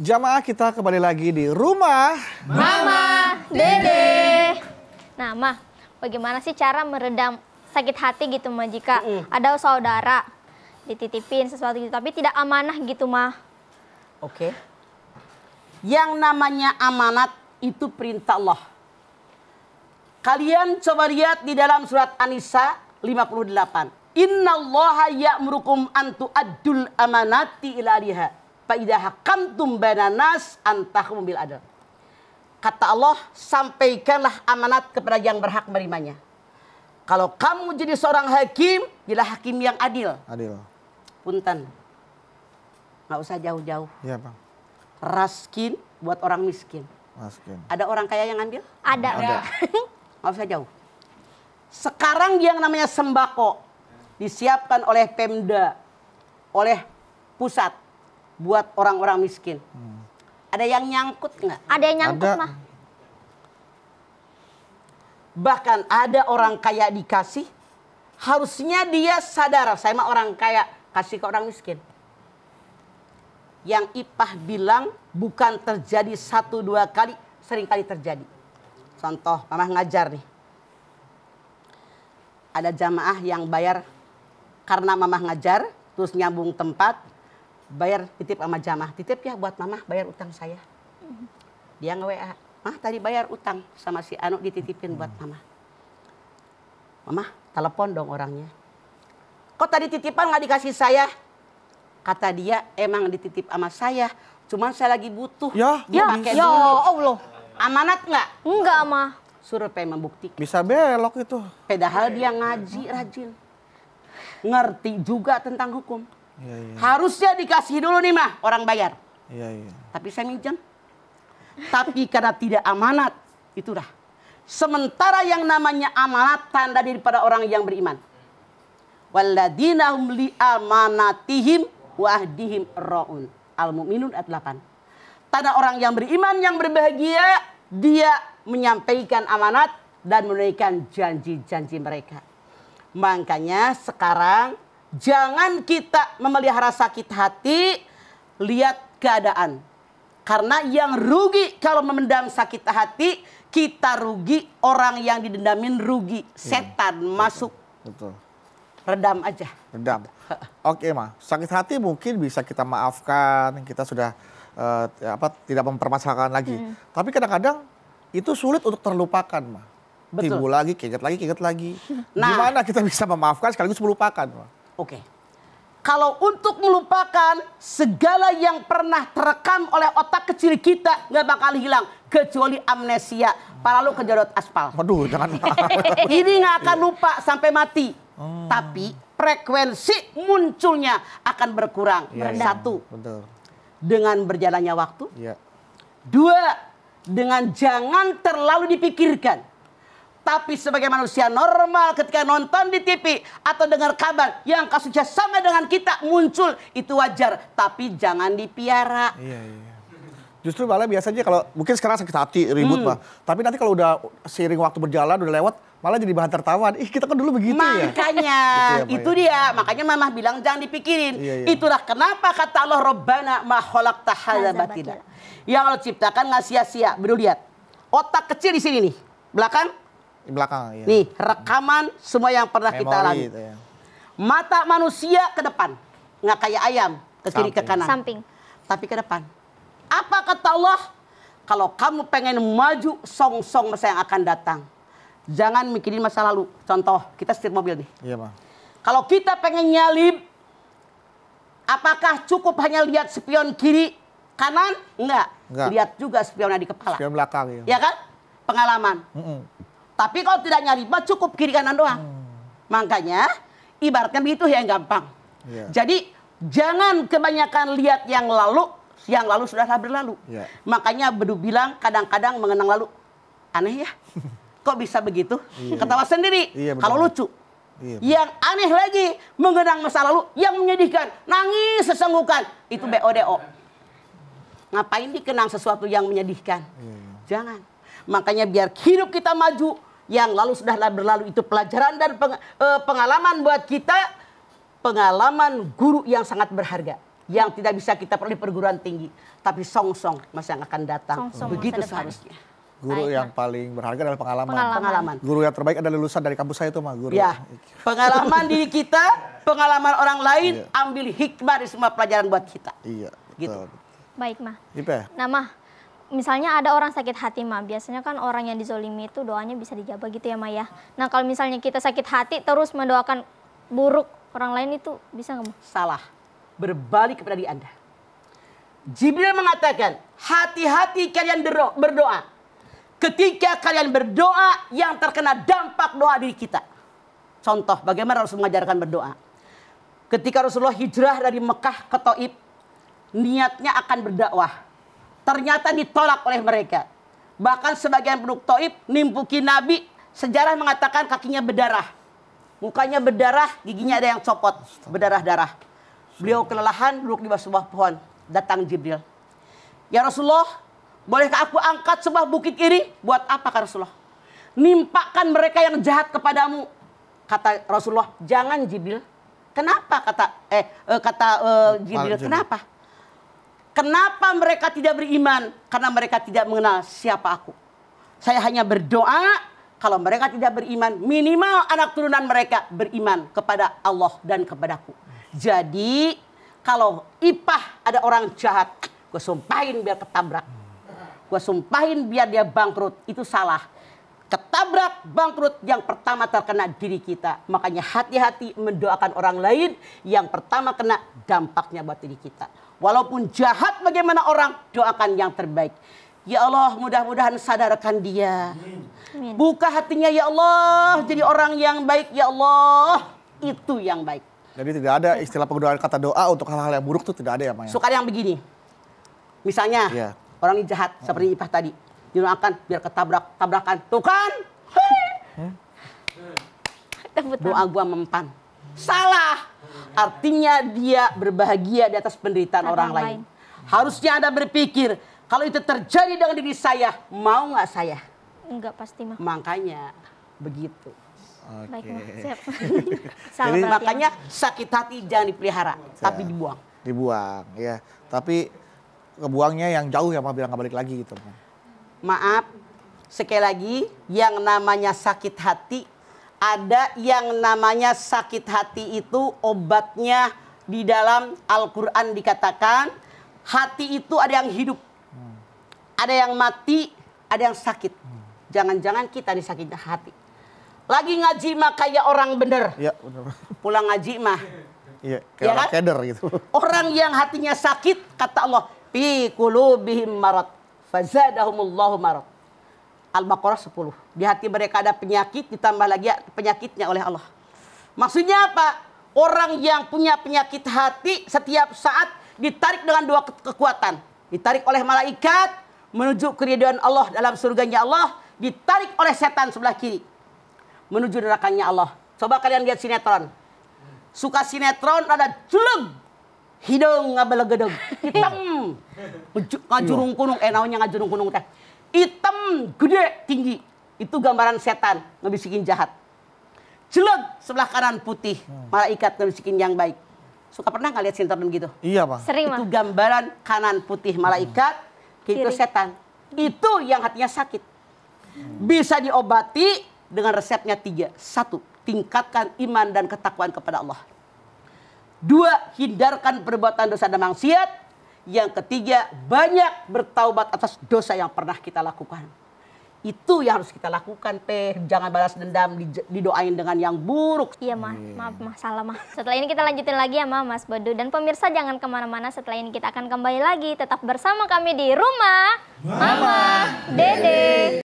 Jamaah, kita kembali lagi di rumah Mama Dede. Nah, Mah, bagaimana sih cara meredam sakit hati gitu, Mah, jika ada saudara dititipin sesuatu gitu, tapi tidak amanah gitu, Mah? Oke. Yang namanya amanat itu perintah Allah. Kalian coba lihat di dalam surat An-Nisa 58. Innallaha ya'murukum an tu'addul amanati ila ahliha. Fa idza hakamtum bainan nas an tahkumu bil adl. Kata Allah, sampaikanlah amanat kepada yang berhak menerimanya. Kalau kamu jadi seorang hakim, jadilah hakim yang adil. Adil. Punten. Nggak usah jauh-jauh. Iya, Bang. Raskin buat orang miskin. Masukin. Ada orang kaya yang ngambil? Ada. Nggak usah jauh. Sekarang yang namanya sembako disiapkan oleh Pemda, oleh pusat buat orang-orang miskin. Ada yang nyangkut nggak? Ada yang nyangkut, Ada. Mah. Bahkan ada orang kaya dikasih, harusnya dia sadar, saya mah orang kaya, kasih ke orang miskin. Yang Ipah bilang bukan terjadi 1-2 kali, sering kali terjadi. Contoh, Mama ngajar nih. Ada jamaah yang bayar karena Mama ngajar, terus nyambung tempat, bayar titip sama jamaah. Titip ya buat Mama bayar utang saya. Dia nge-WA, Mah tadi bayar utang sama si Anu dititipin buat Mama. Mama telepon dong orangnya. Kok tadi titipan nggak dikasih saya? Kata dia emang dititip sama saya, cuman saya lagi butuh. Ya, Pakai Ya dulu. Allah. Amanat nggak? Enggak, Mah. Suruh pengen membuktikan. Bisa belok itu. Padahal dia ngaji rajin. Ngerti juga tentang hukum. Iya, iya. Harusnya dikasih dulu nih mah orang bayar. Iya, iya. Tapi saya minjem. Tapi karena tidak amanat, itulah. Sementara yang namanya amanat tanda daripada orang yang beriman. Walladzina hum li amanatihim wa ahdihim ra'un. Al-Mu'minun ayat 8. Tanda orang yang beriman yang berbahagia, dia menyampaikan amanat dan menunaikan janji-janji mereka. Makanya sekarang jangan kita memelihara sakit hati, lihat keadaan. Karena yang rugi kalau memendam sakit hati, kita rugi, orang yang didendamin rugi. Setan masuk. Betul. Redam aja. Redam. Oke, Ma. Sakit hati mungkin bisa kita maafkan, kita sudah tidak mempermasalahkan lagi. Tapi kadang-kadang itu sulit untuk terlupakan, Ma. Betul. Timbul lagi, keinget lagi. Nah. Gimana kita bisa memaafkan sekaligus melupakan, Ma? Oke. Kalau untuk melupakan segala yang pernah terekam oleh otak kecil kita nggak bakal hilang kecuali amnesia, lalu kejedot aspal. Waduh, jangan. Ini nggak akan lupa sampai mati. Tapi frekuensi munculnya akan berkurang. Iya, iya. Satu, Betul. dengan berjalannya waktu. Iya. Dua, dengan jangan terlalu dipikirkan. Tapi sebagai manusia normal ketika nonton di TV atau dengar kabar yang kasusnya sama dengan kita muncul, itu wajar. Tapi jangan dipiara. Iya, iya. Justru malah biasanya kalau mungkin sekarang sakit hati, ribut, Ma. Tapi nanti kalau udah seiring waktu berjalan, udah lewat, malah jadi bahan tertawaan. Ih, kita kan dulu begitu ya. Makanya, Gitu ya, Ma, itu dia. Makanya Mama bilang jangan dipikirin. Iya, iya. Itulah kenapa kata Allah, Rabbana ma khalaqta hadza batila. Yang Allah ciptakan nggak sia-sia. Beru lihat. Otak kecil di sini nih. Belakang. Di belakang, iya. Nih, rekaman semua yang pernah kita Memori alami. itu ya. Mata manusia ke depan. Nggak kayak ayam. Ke kiri, ke kanan. Samping. Tapi ke depan. Apa kata Allah? Kalau kamu pengen maju, song-song masa yang akan datang. Jangan mikirin masa lalu. Contoh, kita setir mobil nih. Iya, Ma. Kalau kita pengen nyalip, apakah cukup hanya lihat spion kiri, kanan? Enggak. Lihat juga spionnya di kepala. Spion belakang, ya. Ya kan? Pengalaman. Tapi kalau tidak nyalip, cukup kiri kanan doang. Makanya, ibaratnya begitu yang gampang. Iya. Jadi, jangan kebanyakan lihat yang lalu sudahlah berlalu. Iya. Makanya Bedu bilang kadang-kadang mengenang lalu. Aneh ya? Kok bisa begitu? Iya. Ketawa sendiri. Iya, benar. Kalau lucu. Iya, Yang aneh lagi, mengenang masa lalu yang menyedihkan, nangis sesenggukan, itu BODO. Ngapain dikenang sesuatu yang menyedihkan? Jangan. Makanya biar hidup kita maju, yang lalu sudahlah berlalu, itu pelajaran dan pengalaman buat kita, pengalaman guru yang sangat berharga. yang tidak bisa kita peroleh di perguruan tinggi, tapi song-song masa yang akan datang. Song-song Begitu masa depan. seharusnya. Guru Baik, yang paling berharga adalah pengalaman. Pengalaman. Guru yang terbaik adalah lulusan dari kampus saya itu mah guru. Ya, pengalaman diri kita, pengalaman orang lain, Iya. ambil hikmah dari semua pelajaran buat kita. Iya, Gitu. betul. Baik, Mah. Ipe. Nah, Mah, misalnya ada orang sakit hati, Mah. Biasanya kan orang yang dizolimi itu doanya bisa dijabah gitu ya, Mah ya. Nah, kalau misalnya kita sakit hati terus mendoakan buruk orang lain itu bisa nggak, Mah? Salah. Berbalik kepada diri Anda. Jibril mengatakan, hati-hati kalian berdoa. Ketika kalian berdoa yang terkena dampak doa diri kita. Contoh bagaimana Rasul mengajarkan berdoa. Ketika Rasulullah hijrah dari Mekah ke Taif, niatnya akan berdakwah. Ternyata ditolak oleh mereka. Bahkan sebagian penduduk Taif nimpuki Nabi, sejarah mengatakan kakinya berdarah. Mukanya berdarah, giginya ada yang copot, berdarah-darah. Beliau kelelahan duduk di bawah sebuah pohon. Datang Jibril. Ya Rasulullah, bolehkah aku angkat sebuah bukit ini? Buat apa kata Rasulullah? Nimpakan mereka yang jahat kepadamu. Kata Rasulullah, jangan Jibril. Kenapa kata Jibril? Kenapa? Kenapa mereka tidak beriman? Karena mereka tidak mengenal siapa aku. Saya hanya berdoa kalau mereka tidak beriman, minimal anak turunan mereka beriman kepada Allah dan kepadaku. Jadi kalau ipah ada orang jahat, gue sumpahin biar ketabrak. Gue sumpahin biar dia bangkrut. Itu salah. Ketabrak, bangkrut, yang pertama terkena diri kita. Makanya hati-hati mendoakan orang lain. Yang pertama kena dampaknya buat diri kita. Walaupun jahat bagaimana orang, doakan yang terbaik. Ya Allah, mudah-mudahan sadarkan dia. Amin. Buka hatinya ya Allah, jadi orang yang baik ya Allah. Itu yang baik. Jadi tidak ada istilah penggunaan kata doa untuk hal-hal yang buruk itu tidak ada ya, Maya? Suka yang begini. Misalnya, Iya. orang ini jahat seperti Ipah tadi. Didoakan biar tabrakan. Tuh kan? Doa gua mempan. Salah. Artinya dia berbahagia di atas penderitaan orang lain. Harusnya Anda berpikir, kalau itu terjadi dengan diri saya, mau nggak saya? Enggak pasti, Mah. Makanya begitu. Baik, Mah. Siap. Jadi, Salah berarti, Makanya sakit hati jangan dipelihara, tapi dibuang. Dibuang, ya. Tapi kebuangnya yang jauh ya, biar nggak balik lagi gitu. Maaf, sekali lagi, yang namanya sakit hati, ada yang namanya sakit hati itu obatnya di dalam Al-Quran dikatakan, hati itu ada yang hidup, ada yang mati, ada yang sakit. Jangan-jangan kita disakit hati. Lagi ngaji mah kayak orang bener. Iya, benar. Pulang ngaji mah. Iya, kayak Ya orang kan? keder gitu. Orang yang hatinya sakit, kata Allah, fi qulubihim marad, fazadahumullahu marad. Al-Baqarah 10. Di hati mereka ada penyakit, ditambah lagi penyakitnya oleh Allah. Maksudnya apa? Orang yang punya penyakit hati setiap saat ditarik dengan dua kekuatan. Ditarik oleh malaikat menuju keridhaan Allah dalam surganya Allah, ditarik oleh setan sebelah kiri menuju nerakanya Allah. Coba kalian lihat sinetron. Suka sinetron ada jeleng, hidung ngabelegedeg, hitam, ngajurung kunung, naonnya ngajurung kunung teh. Hitam, gede, tinggi. Itu gambaran setan, ngebisikin jahat. Jeleng, sebelah kanan putih, malaikat ngebisikin yang baik. Suka pernah nggak lihat sinetron gitu? Iya, Bang. Sering, Mah. Itu gambaran kanan putih malaikat, kiri Kiri. setan. Itu yang hatinya sakit. Bisa diobati dengan resepnya 3. 1, tingkatkan iman dan ketakwaan kepada Allah. 2, hindarkan perbuatan dosa dan maksiat. Yang ketiga, banyak bertaubat atas dosa yang pernah kita lakukan. Itu yang harus kita lakukan, Jangan balas dendam, didoain dengan yang buruk. Iya, Mah. Maaf, Mah. Salah, Mah. Setelah ini kita lanjutin lagi ya, Mah, Mas Badu. Dan pemirsa jangan kemana-mana. Setelah ini kita akan kembali lagi. Tetap bersama kami di Rumah Mama Dede.